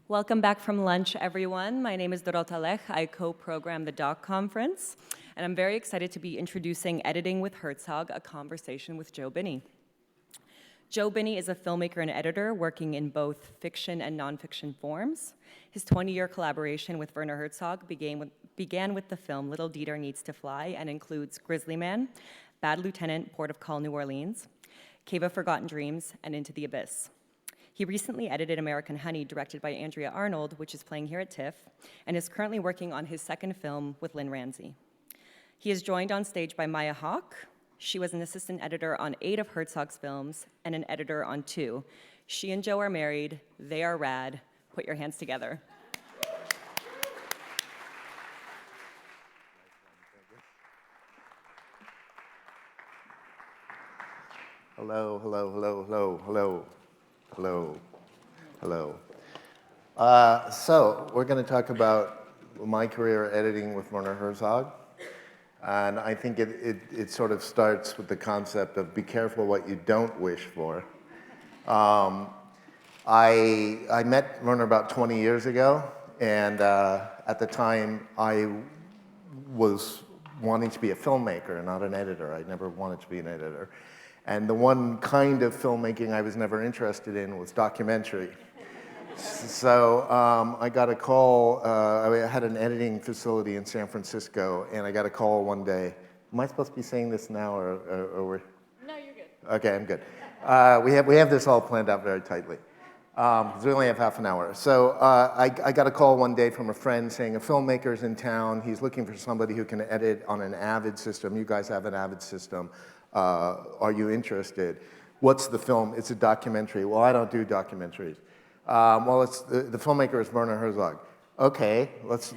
Welcome back from lunch, everyone. My name is Dorota Lech. I co-program the Doc Conference, and I'm very excited to be introducing Editing with Herzog, a conversation with Joe Bini. Joe Bini is a filmmaker and editor working in both fiction and nonfiction forms. His 20-year collaboration with Werner Herzog began with the film Little Dieter Needs to Fly and includes Grizzly Man, Bad Lieutenant, Port of Call, New Orleans, Cave of Forgotten Dreams, and Into the Abyss. He recently edited American Honey, directed by Andrea Arnold, which is playing here at TIFF, and is currently working on his second film with Lynn Ramsey. He is joined on stage by Maya Hawke. She was an assistant editor on 8 of Herzog's films and an editor on 2. She and Joe are married. They are rad. Put your hands together. Hello, hello, hello, hello, hello, hello, hello. So we're going to talk about my career editing with Werner Herzog. And I think it sort of starts with the concept of be careful what you don't wish for. I met Werner about 20 years ago, and at the time I was wanting to be a filmmaker, not an editor. I never wanted to be an editor. And the one kind of filmmaking I was never interested in was documentary. So I got a call. I had an editing facility in San Francisco, and I got a call one day. Am I supposed to be saying this now, or we're? No, you're good. Okay, I'm good. We have this all planned out very tightly. We only have half an hour. So I got a call one day from a friend saying a filmmaker's in town. He's looking for somebody who can edit on an Avid system. You guys have an Avid system. Are you interested? What's the film? It's a documentary. Well, I don't do documentaries. Well, it's the filmmaker is Werner Herzog. Okay, let's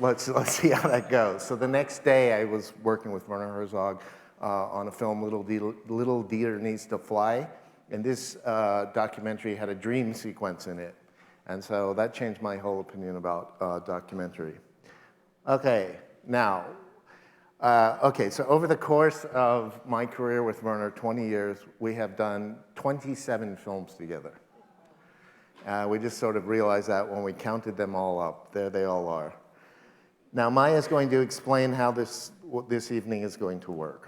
see how that goes. So the next day, I was working with Werner Herzog on a film, Little Dieter Needs to Fly, and this documentary had a dream sequence in it, and so that changed my whole opinion about documentary. Okay, now. So over the course of my career with Werner, 20 years, we have done 27 films together. We just sort of realized that when we counted them all up. There they all are. Now Maya's going to explain how this evening is going to work,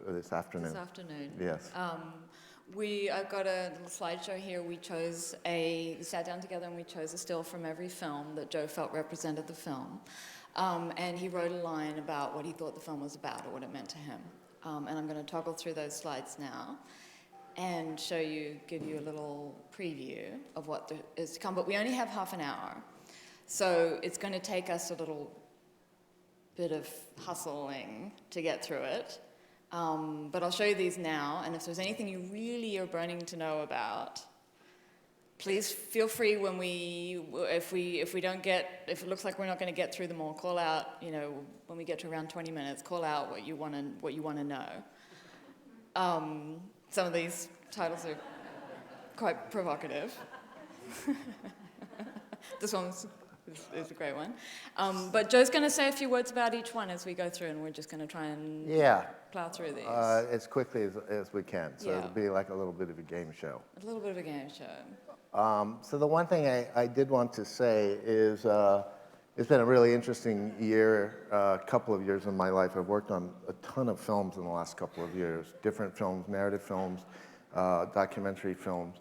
this afternoon. This afternoon. Yes. I've got a little slideshow here. We sat down together and we chose a still from every film that Joe felt represented the film. And he wrote a line about what he thought the film was about or what it meant to him. And I'm going to toggle through those slides now and give you a little preview of what is to come. But we only have half an hour, so it's going to take us a little bit of hustling to get through it. But I'll show you these now, and if there's anything you really are burning to know about, please feel free if it looks like we're not going to get through them all, call out, when we get to around 20 minutes, call out what you want to know. Some of these titles are quite provocative. This one is a great one. But Joe's going to say a few words about each one as we go through, and we're just going to try and plow through these. As quickly as we can, so it'll be like a little bit of a game show. A little bit of a game show. So the one thing I did want to say is it's been a really interesting year, couple of years in my life. I've worked on a ton of films in the last couple of years, different films, narrative films, documentary films.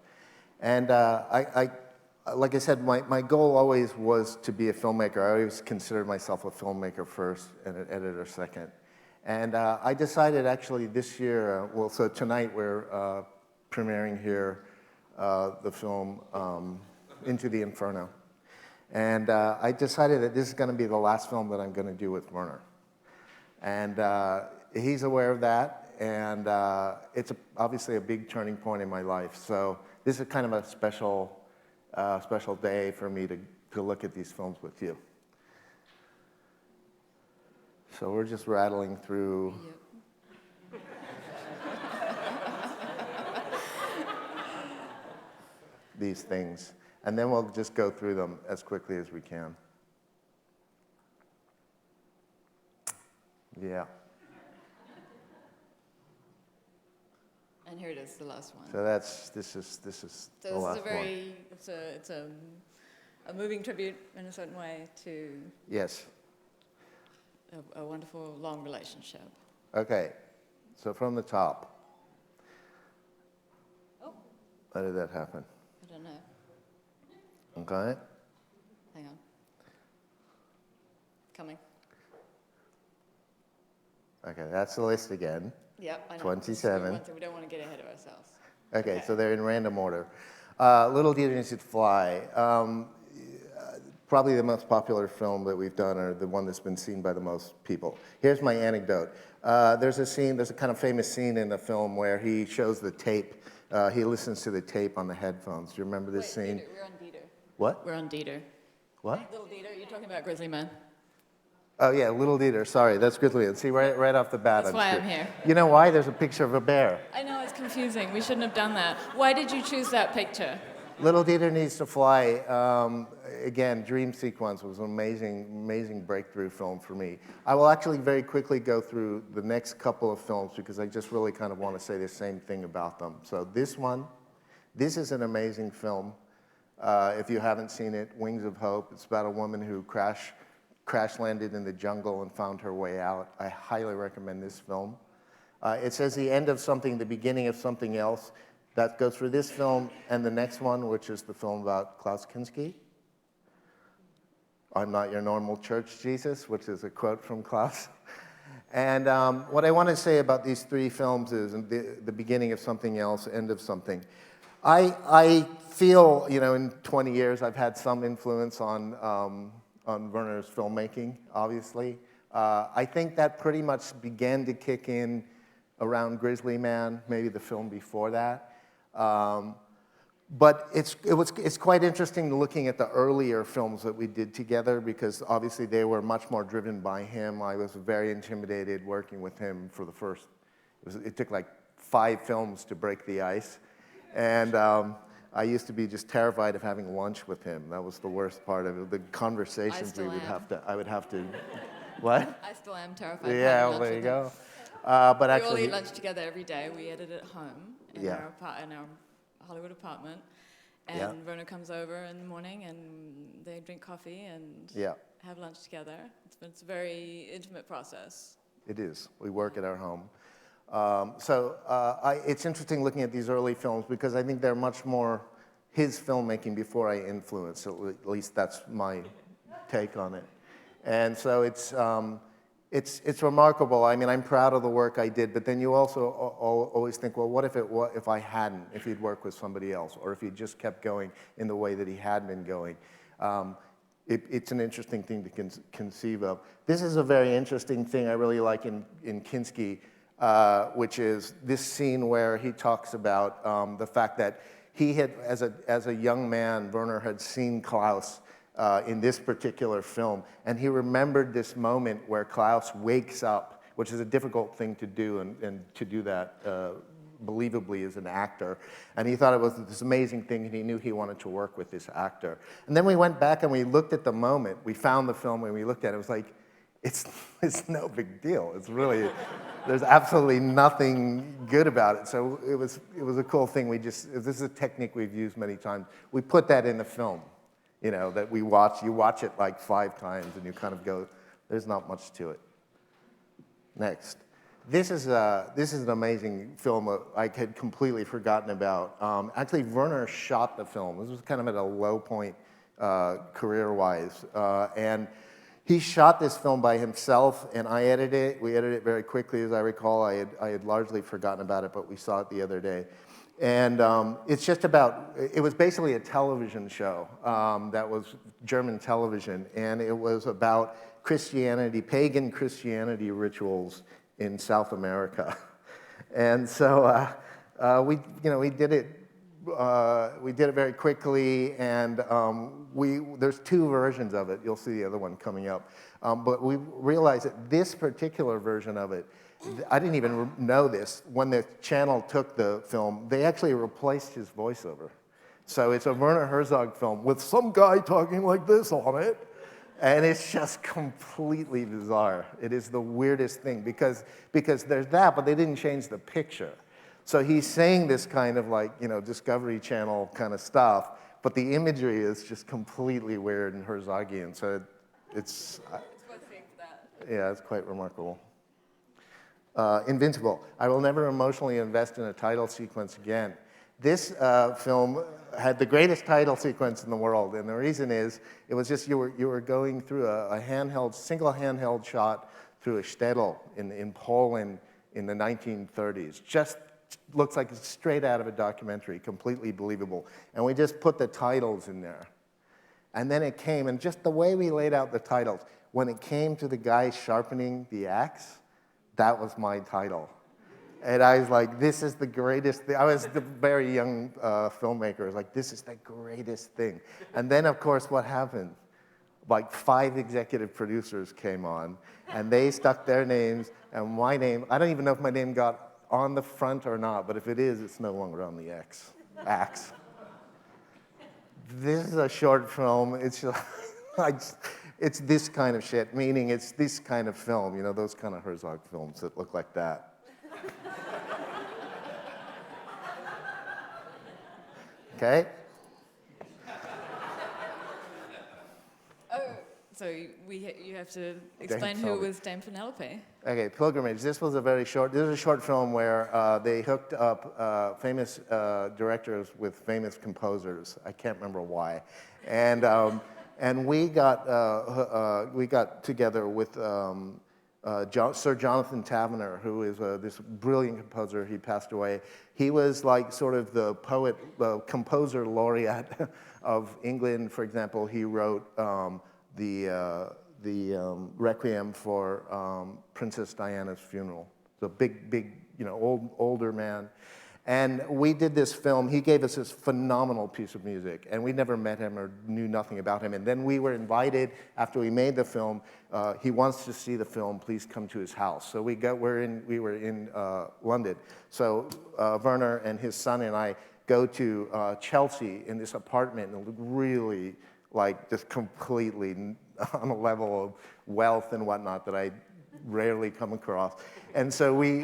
And like I said, my goal always was to be a filmmaker. I always considered myself a filmmaker first and an editor second. And I decided actually this year, so tonight we're premiering here the film Into the Inferno. And I decided that this is going to be the last film that I'm going to do with Werner. And he's aware of that, and it's obviously a big turning point in my life. So this is kind of a special day for me to look at these films with you. So we're just rattling through. Yep. These things. And then we'll just go through them as quickly as we can. Yeah. And here it is, the last one. So this is the last one. It's a moving tribute in a certain way to Yes. a wonderful, long relationship. Okay, so from the top. Oh, How did that happen? I don't know. Okay. Hang on. Coming. Okay, that's the list again. Yep, I know. 27. We don't want to get ahead of ourselves. Okay, so they're in random order. Little Dieter Needs to Fly. Probably the most popular film that we've done, or the one that's been seen by the most people. Here's my anecdote. There's a kind of famous scene in the film where he shows the tape. He listens to the tape on the headphones. Do you remember this scene? Dieter, we're on Dieter. What? We're on Dieter. What? Little Dieter, you're talking about Grizzly Man. Oh yeah, Little Dieter. Sorry, that's Grizzly Man. See, right off the bat, That's why I'm screwed. here. You know why? There's a picture of a bear. I know, it's confusing. We shouldn't have done that. Why did you choose that picture? Little Dieter Needs to Fly. Again, Dream Sequence was an amazing breakthrough film for me. I will actually very quickly go through the next couple of films because I just really kind of want to say the same thing about them. So this is an amazing film. If you haven't seen it, Wings of Hope. It's about a woman who crash landed in the jungle and found her way out. I highly recommend this film. It says the end of something, the beginning of something else. That goes for this film and the next one, which is the film about Klaus Kinski. I'm not your normal church Jesus, which is a quote from Klaus. And what I want to say about these three films is the beginning of something else, end of something. I feel, in 20 years, I've had some influence on Werner's filmmaking, obviously. I think that pretty much began to kick in around Grizzly Man, maybe the film before that. But it's quite interesting looking at the earlier films that we did together because obviously they were much more driven by him. I was very intimidated working with him for the first, it took like 5 films to break the ice. And I used to be just terrified of having lunch with him. That was the worst part of it. The conversations I would have to, what? I still am terrified. Yeah, well, there you go. But we actually, all eat lunch together every day. We edit at home in our Hollywood apartment. And Werner comes over in the morning and they drink coffee and have lunch together. It's a very intimate process. It is. We work at our home. It's interesting looking at these early films because I think they're much more his filmmaking before I influenced. At least that's my take on it. And so it's remarkable. I mean, I'm proud of the work I did, but then you also always think, well, what if I hadn't, if he'd worked with somebody else, or if he'd just kept going in the way that he had been going. It's an interesting thing to conceive of. This is a very interesting thing I really like in Kinski, which is this scene where he talks about the fact that he had, as a young man, Werner had seen Klaus in this particular film, and he remembered this moment where Klaus wakes up, which is a difficult thing to do, and to do that believably as an actor. And he thought it was this amazing thing, and he knew he wanted to work with this actor. And then we went back and we looked at the moment. We found the film and we looked at it. It was like, it's no big deal. It's really, there's absolutely nothing good about it. So it was a cool thing. This is a technique we've used many times. We put that in the film, that you watch it like 5 times and you kind of go, there's not much to it. Next. This is an amazing film I had completely forgotten about. Actually, Werner shot the film. This was kind of at a low point career-wise. And he shot this film by himself, and I edited it. We edited it very quickly, as I recall. I had largely forgotten about it, but we saw it the other day. And it's just about, it was basically a television show that was German television, and it was about Christianity, pagan Christianity rituals in South America. And so we did it very quickly, and there's 2 versions of it. You'll see the other one coming up. But we realized that this particular version of it, I didn't even know this. When the channel took the film, they actually replaced his voiceover. So it's a Werner Herzog film with some guy talking like this on it. And it's just completely bizarre. It is the weirdest thing because there's that, but they didn't change the picture. So he's saying this kind of like, Discovery Channel kind of stuff, but the imagery is just completely weird and Herzogian. So it's It's worth seeing for that. yeah, it's quite remarkable. Invincible. I will never emotionally invest in a title sequence again. This film had the greatest title sequence in the world, and the reason is it was just you were going through a single handheld shot through a shtetl in Poland in the 1930s. Just looks like it's straight out of a documentary, completely believable. And we just put the titles in there. And then it came, and just the way we laid out the titles, when it came to the guy sharpening the axe, that was my title. And I was like, this is the greatest thing. I was the very young filmmaker. I was like, this is the greatest thing. And then, of course, what happened? Like 5 executive producers came on, and they stuck their names, and my name, I don't even know if my name got on the front or not, but if it is, it's no longer on the axe. This is a short film. It's just, it's this kind of shit, meaning it's this kind of film, you know, those kind of Herzog films that look like that. Okay? So you have to explain who was Dame Penelope. Okay, Pilgrimage. This was a short film where they hooked up famous directors with famous composers. I can't remember why. And we got together with Sir Jonathan Tavener, who is this brilliant composer. He passed away. He was like sort of the composer laureate of England. For example, he wrote the Requiem for Princess Diana's funeral. It's a big, you know, older man. And we did this film. He gave us this phenomenal piece of music, and we never met him or knew nothing about him. And then we were invited after we made the film. He wants to see the film. Please come to his house. So we were in London. So Werner and his son and I go to Chelsea in this apartment, and really like just completely on a level of wealth and whatnot that I rarely come across. And so we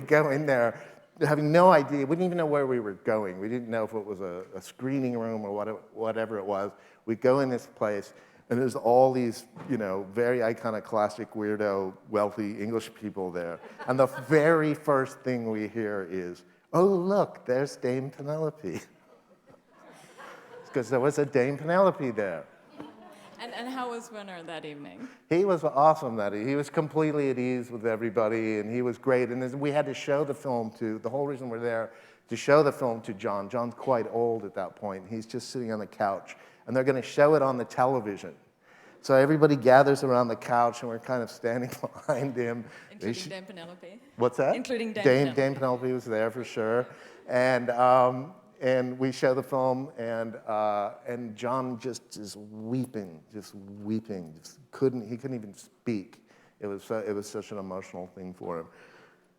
go in there having no idea. We didn't even know where we were going. We didn't know if it was a screening room or whatever it was. We go in this place, and there's all these, you know, very iconoclastic, weirdo, wealthy English people there. And the very first thing we hear is, oh, look, there's Dame Penelope. Because there was a Dame Penelope there. And how was Werner that evening? He was awesome that evening. He was completely at ease with everybody, and he was great. And we had to show the film the whole reason we're there, to show the film to John. John's quite old at that point. He's just sitting on the couch, and they're going to show it on the television. So everybody gathers around the couch, and we're kind of standing behind him. Including Dame Penelope? What's that? Including Dame Penelope. Dame Penelope was there for sure. And we show the film, and John just is weeping, he couldn't even speak. It was such an emotional thing for him.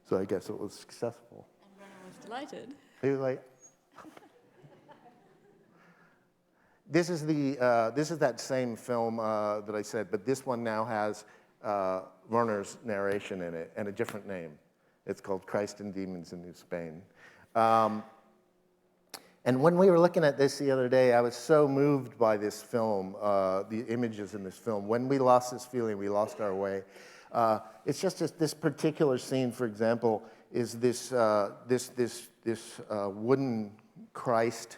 So I guess it was successful. And Werner was delighted. He was like, this is that same film that I said, but this one now has Werner's narration in it and a different name. It's called Christ and Demons in New Spain. And when we were looking at this the other day, I was so moved by this film, the images in this film. When we lost this feeling, we lost our way. It's just this particular scene, for example, is this wooden Christ,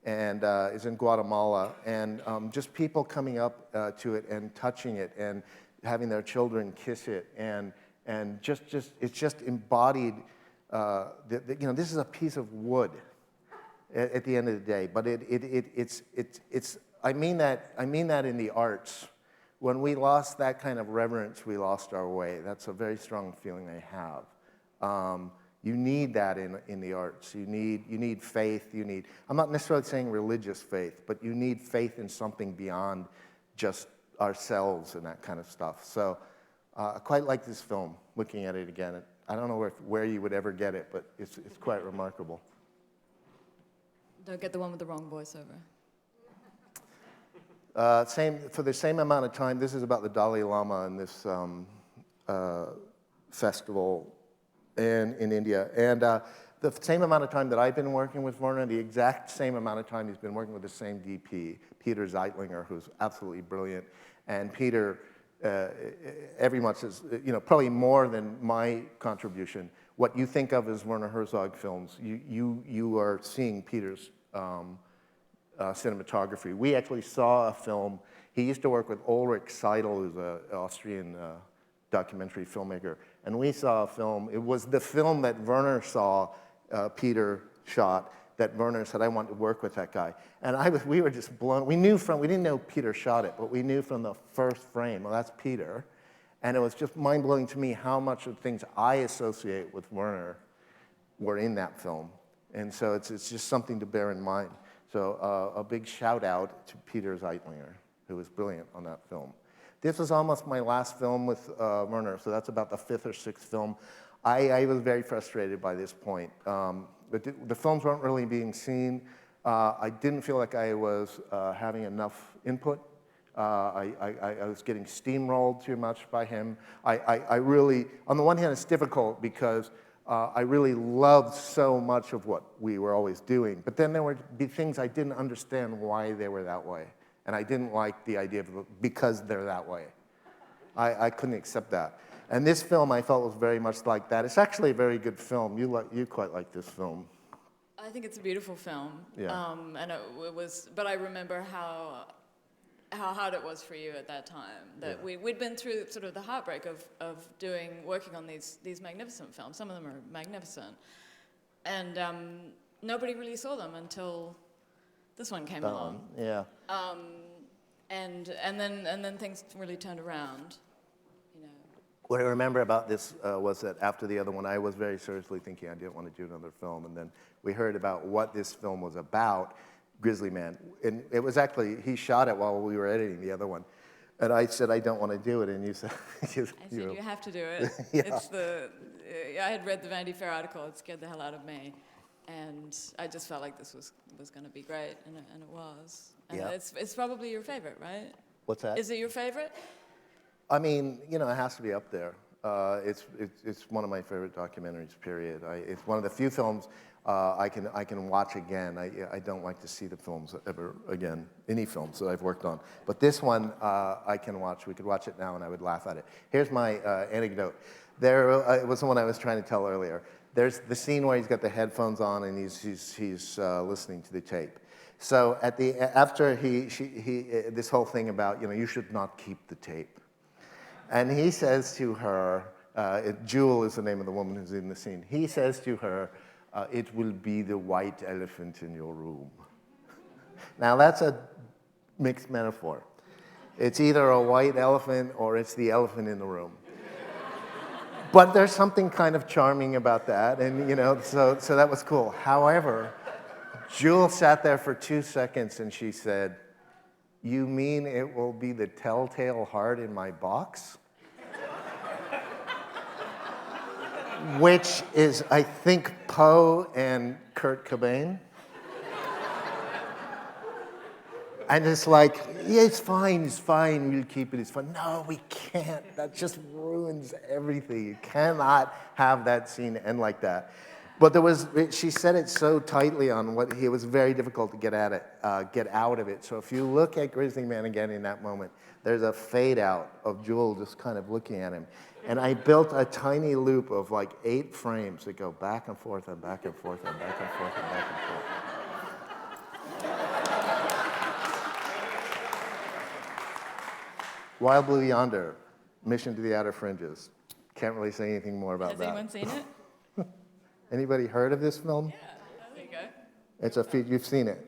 and is in Guatemala, and just people coming up to it and touching it and having their children kiss it, and it's just embodied. You know, this is a piece of wood. At the end of the day, but it's I mean that in the arts. When we lost that kind of reverence, we lost our way. That's a very strong feeling I have. You need that in the arts. You need faith. I'm not necessarily saying religious faith, but you need faith in something beyond just ourselves and that kind of stuff. So I quite like this film. Looking at it again, I don't know where you would ever get it, but it's quite remarkable. Don't get the one with the wrong voiceover. For the same amount of time, this is about the Dalai Lama and this festival in India. And the same amount of time that I've been working with Werner, the exact same amount of time he's been working with the same DP, Peter Zeitlinger, who's absolutely brilliant. And Peter, every much as, probably more than my contribution. What you think of as Werner Herzog films, you are seeing Peter's cinematography. We actually saw a film. He used to work with Ulrich Seidel, who's an Austrian documentary filmmaker, and we saw a film. It was the film that Werner saw Peter shot, that Werner said, I want to work with that guy. And we were just blown. We didn't know Peter shot it, but we knew from the first frame, well, that's Peter. And it was just mind-blowing to me how much of the things I associate with Werner were in that film. And so it's just something to bear in mind. So a big shout out to Peter Zeitlinger, who was brilliant on that film. This was almost my last film with Werner, so that's about the 5th or 6th film. I was very frustrated by this point. The films weren't really being seen. I didn't feel like I was having enough input. I was getting steamrolled too much by him. I really, on the one hand, it's difficult because I really loved so much of what we were always doing. But then there would be things I didn't understand why they were that way. And I didn't like the idea of because they're that way. I couldn't accept that. And this film I felt was very much like that. It's actually a very good film. You quite like this film. I think it's a beautiful film. Yeah. And it was, but I remember how hard it was for you at that time. That we'd been through sort of the heartbreak of working on these magnificent films. Some of them are magnificent. And nobody really saw them until this one came along. Yeah. And then things really turned around. What I remember about this was that after the other one, I was very seriously thinking I didn't want to do another film. And then we heard about what this film was about, Grizzly Man. And it was actually, he shot it while we were editing the other one. And I said, I don't want to do it. And you said, you have to do it. Yeah. It's I had read the Vanity Fair article. It scared the hell out of me. And I just felt like this was going to be great. And it was. And yeah. It's probably your favorite, right? What's that? Is it your favorite? I mean, it has to be up there. It's one of my favorite documentaries, period. It's one of the few films I can watch again. I don't like to see the films ever again, any films that I've worked on. But this one I can watch. We could watch it now and I would laugh at it. Here's my anecdote. It was the one I was trying to tell earlier. There's the scene where he's got the headphones on and he's listening to the tape. So after this whole thing about, you should not keep the tape. And he says to her, Jewel is the name of the woman who's in the scene. He says to her, it will be the white elephant in your room. Now that's a mixed metaphor. It's either a white elephant or it's the elephant in the room. But there's something kind of charming about that, and so that was cool. However, Jewel sat there for 2 seconds and she said, you mean it will be the telltale heart in my box? Which is, I think, Poe and Kurt Cobain. And it's like, yeah, it's fine, we'll keep it, it's fine. No, we can't, that just ruins everything. You cannot have that scene end like that. But she said it so tightly on it was very difficult to get out of it. So if you look at Grizzly Man again in that moment, there's a fade out of Jewel just kind of looking at him. And I built a tiny loop of like 8 frames that go back and forth and back and forth and back and forth and back and forth. Wild Blue Yonder, Mission to the Outer Fringes. Can't really say anything more about that. Has anyone seen it? Anybody heard of this film? Yeah, there you go. It's a feat. You've seen it.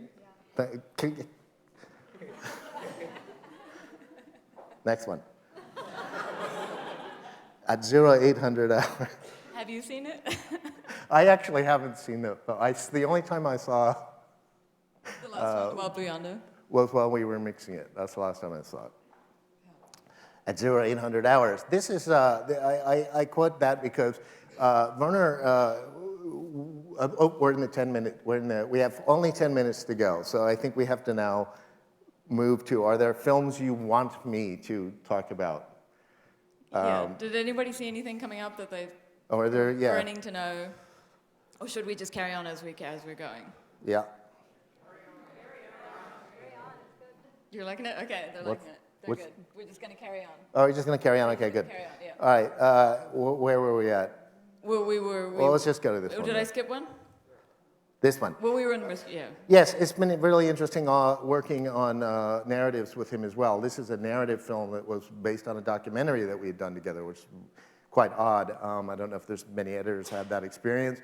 Next one. At 0800 hours. Have you seen it? I actually haven't seen it. But the only time I saw The last one, Wild Blue Yonder. was while we were mixing it. That's the last time I saw it. At 0800 hours. This is, I quote that because Werner, we're in the 10-minute, we have only 10 minutes to go. So I think we have to now move to, are there films you want me to talk about? Yeah. Did anybody see anything coming up that they Or are there, yeah. burning to know? Or should we just carry on as we're going? Yeah. You're liking it? Okay, they're liking it. They're good. We're just going to carry on. Oh, we're just going to carry on? Okay, good. Carry on, yeah. All right, where were we at? Well, Well, let's just go to this one. Did I then. skip one? This one. Well, we were in the yeah. Yes, it's been really interesting working on narratives with him as well. This is a narrative film that was based on a documentary that we had done together, which is quite odd. I don't know if there's many editors who have that experience.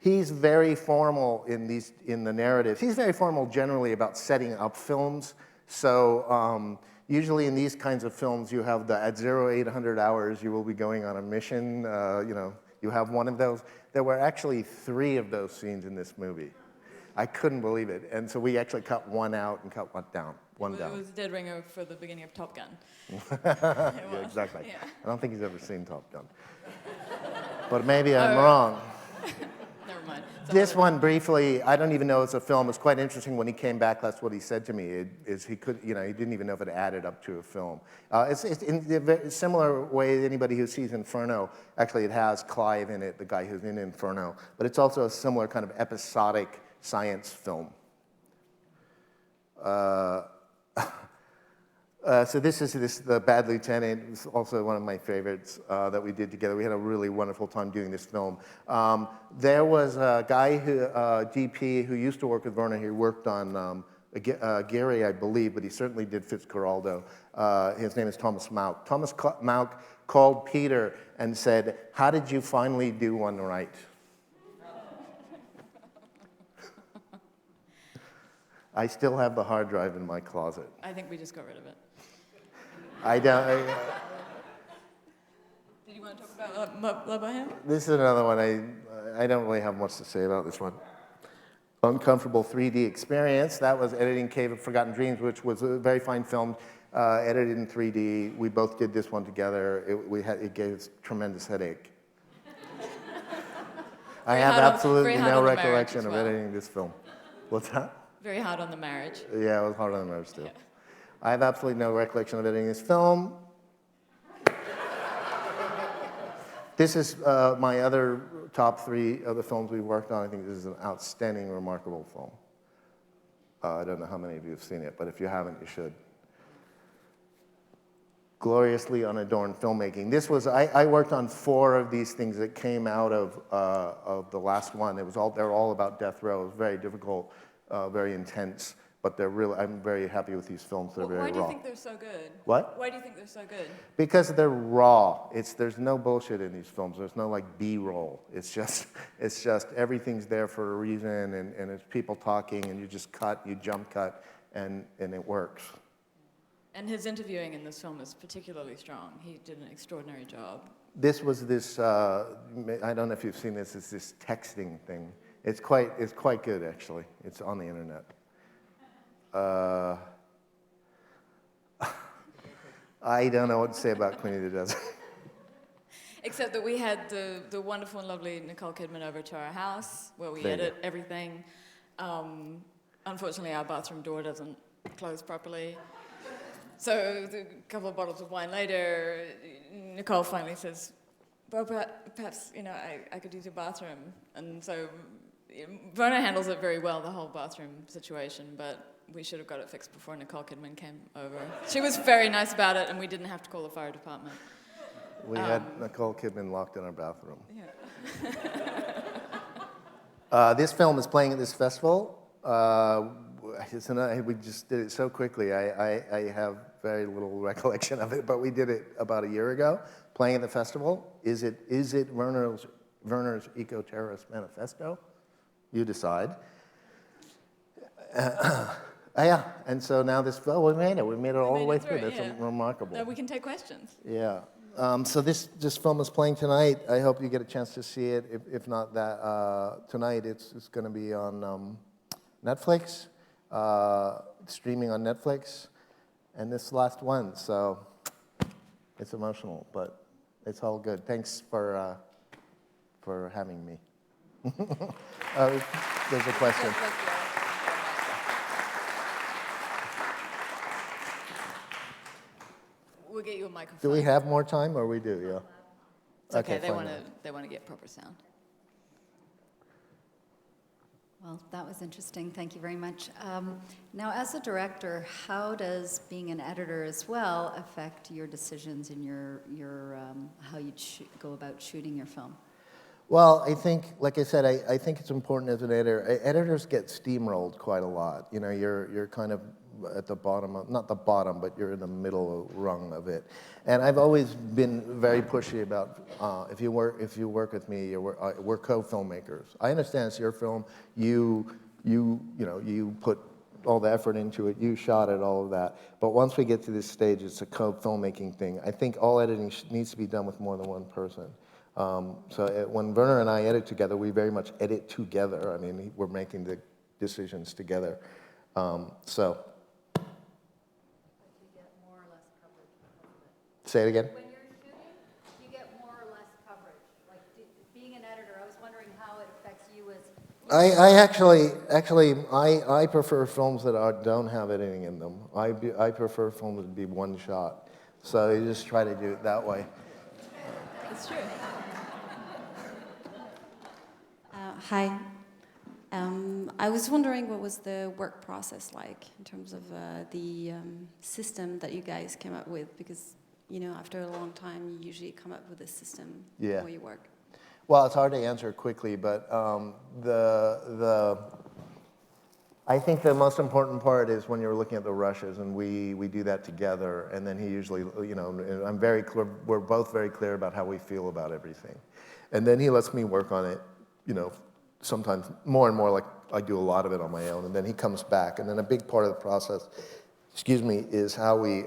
He's very formal in the narratives. He's very formal generally about setting up films. So usually in these kinds of films, you have at 0800 hours, you will be going on a mission. You have one of those. There were actually 3 of those scenes in this movie. I couldn't believe it. And so we actually cut one out and cut one down. It was a dead ringer for the beginning of Top Gun. Yeah, exactly. Yeah. I don't think he's ever seen Top Gun. But maybe I'm wrong. Never mind. This one, briefly, I don't even know it's a film. It's quite interesting. When he came back, that's what he said to me. He didn't even know if it added up to a film. It's in a very similar way. Anybody who sees Inferno, actually, it has Clive in it, the guy who's in Inferno. But it's also a similar kind of episodic science film. So this is the Bad Lieutenant. It's also one of my favorites that we did together. We had a really wonderful time doing this film. There was a guy DP, who used to work with Werner. He worked on Gary, I believe, but he certainly did Fitzcarraldo. His name is Thomas Mauck. Thomas Mauck called Peter and said, "How did you finally do one right?" I still have the hard drive in my closet. I think we just got rid of it. I don't. Did you want to talk about him? This is another one. I don't really have much to say about this one. Uncomfortable 3D experience. That was editing Cave of Forgotten Dreams, which was a very fine film, edited in 3D. We both did this one together. It gave us tremendous headache. I have absolutely no recollection of editing this film. What's that? Very hard on the marriage. Yeah, it was hard on the marriage too. Yeah. I have absolutely no recollection of editing this film. This is my other top 3 of the films we've worked on. I think this is an outstanding, remarkable film. I don't know how many of you have seen it, but if you haven't, you should. Gloriously unadorned filmmaking. This was, I worked on 4 of these things that came out of the last one. They're all about death row. It was very difficult, very intense, but I'm very happy with these films. They're very raw. Why do you think they're so good? What? Why do you think they're so good? Because they're raw. There's no bullshit in these films. There's no like B-roll. It's just everything's there for a reason, and it's people talking, and you just cut, you jump cut, and it works. And his interviewing in this film is particularly strong. He did an extraordinary job. This was I don't know if you've seen this. It's this texting thing. It's quite good actually. It's on the internet. I don't know what to say about Queen of the Desert. Except that we had the wonderful and lovely Nicole Kidman over to our house where we edit everything. Unfortunately, our bathroom door doesn't close properly. So a couple of bottles of wine later, Nicole finally says, "Well, perhaps I could use your bathroom." And so Werner handles it very well, the whole bathroom situation, but we should have got it fixed before Nicole Kidman came over. She was very nice about it, and we didn't have to call the fire department. We had Nicole Kidman locked in our bathroom. Yeah. This film is playing at this festival. We just did it so quickly. I have very little recollection of it, but we did it about a year ago, playing at the festival. Is it Werner's Eco-Terrorist Manifesto? You decide. Yeah, and so now we made it. We made it all the way through. That's remarkable. We can take questions. Yeah. So this film is playing tonight. I hope you get a chance to see it. If not that, tonight it's going to be on Netflix, streaming on Netflix, and this last one. So it's emotional, but it's all good. Thanks for having me. There's a question. We'll get you a microphone. Do we have more time, or we do? Yeah. It's okay. Okay, They want to get proper sound. Well, that was interesting. Thank you very much. Now, as a director, how does being an editor as well affect your decisions in your how you go about shooting your film? Well, I think, like I said, I think it's important as an editor. Editors get steamrolled quite a lot. You know, you're kind of at the bottom of, not the bottom, but you're in the middle rung of it. And I've always been very pushy about if you work with me, we're co-filmmakers. I understand it's your film. You put all the effort into it. You shot it, all of that. But once we get to this stage, it's a co-filmmaking thing. I think all editing needs to be done with more than one person. When Werner and I edit together, we very much edit together. I mean, we're making the decisions together. Say it again? When you're shooting, you get more or less coverage. Like being an editor, I was wondering how it affects you as... I prefer films that don't have editing in them. I prefer films to be one shot. So you just try to do it that way. It's true. Hi. I was wondering what was the work process like in terms of the system that you guys came up with, because after a long time you usually come up with a system where you work. Well, it's hard to answer quickly, but I think the most important part is when you're looking at the rushes, and we do that together, and then he usually, I'm very clear, we're both very clear about how we feel about everything. And then he lets me work on it, sometimes more and more, like I do a lot of it on my own, and then he comes back. And then a big part of the process, is how we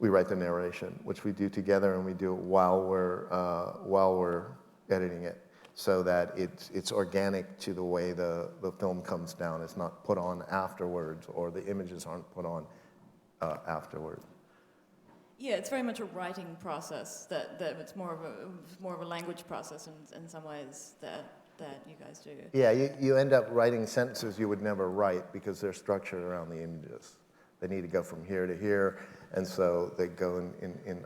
write the narration, which we do together, and we do it while we're editing it, so that it's organic to the way the film comes down. It's not put on afterwards, or the images aren't put on afterwards. Yeah, it's very much a writing process. That it's more of a language process in some ways that you guys do. Yeah, you end up writing sentences you would never write because they're structured around the images. They need to go from here to here, and so they go in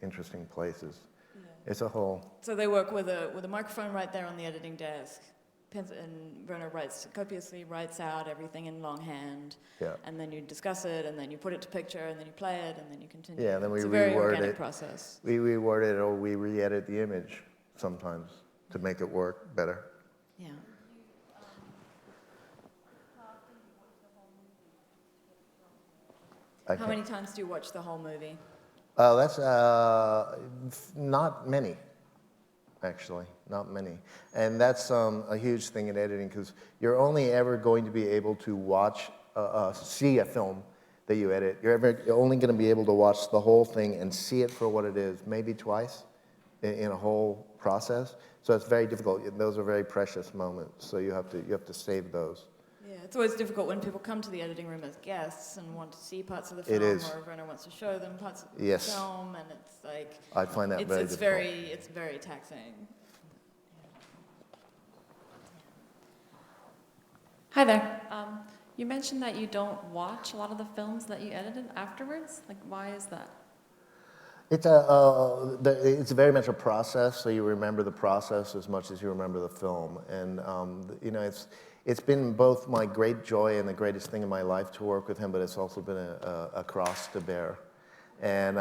interesting places. Yeah. It's a whole... So they work with a microphone right there on the editing desk, and Werner copiously writes out everything in longhand, and then you discuss it, and then you put it to picture, and then you play it, and then you continue. Yeah, and then we it's a very reword organic it. Process. We reword it, or we re-edit the image sometimes to make it work better. Yeah. How many times do you watch the whole movie? That's not many, actually, not many. And that's a huge thing in editing, because you're only ever going to be able to see a film that you edit. You're only going to be able to watch the whole thing and see it for what it is, maybe twice in a whole process. So it's very difficult. Those are very precious moments, so you have to save those. Yeah, it's always difficult when people come to the editing room as guests and want to see parts of the film, or Werner wants to show them parts of the film, and it's like... I find that very difficult. It's very taxing. Hi there. You mentioned that you don't watch a lot of the films that you edited afterwards. Like, why is that? It's very much a process, so you remember the process as much as you remember the film. And it's been both my great joy and the greatest thing in my life to work with him, but it's also been a cross to bear. And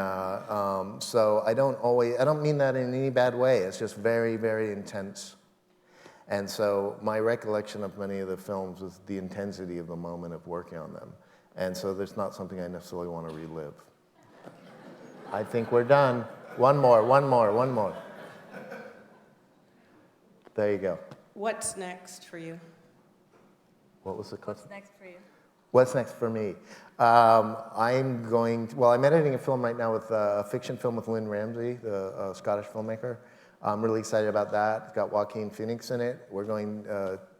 so I don't mean that in any bad way. It's just very, very intense. And so my recollection of many of the films is the intensity of the moment of working on them. And so there's not something I necessarily want to relive. I think we're done. One more. There you go. What's next for you? What was the question? What's next for you? What's next for me? I'm editing a film right now, with a fiction film with Lynn Ramsay, the Scottish filmmaker. I'm really excited about that. It's got Joaquin Phoenix in it. We're going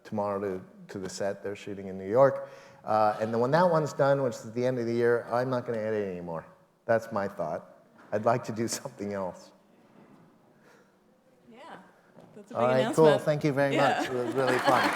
tomorrow to the set. They're shooting in New York. And then when that one's done, which is at the end of the year, I'm not going to edit anymore. That's my thought. I'd like to do something else. Yeah, that's a big All right, announcement. cool. Thank you very much. It was really fun.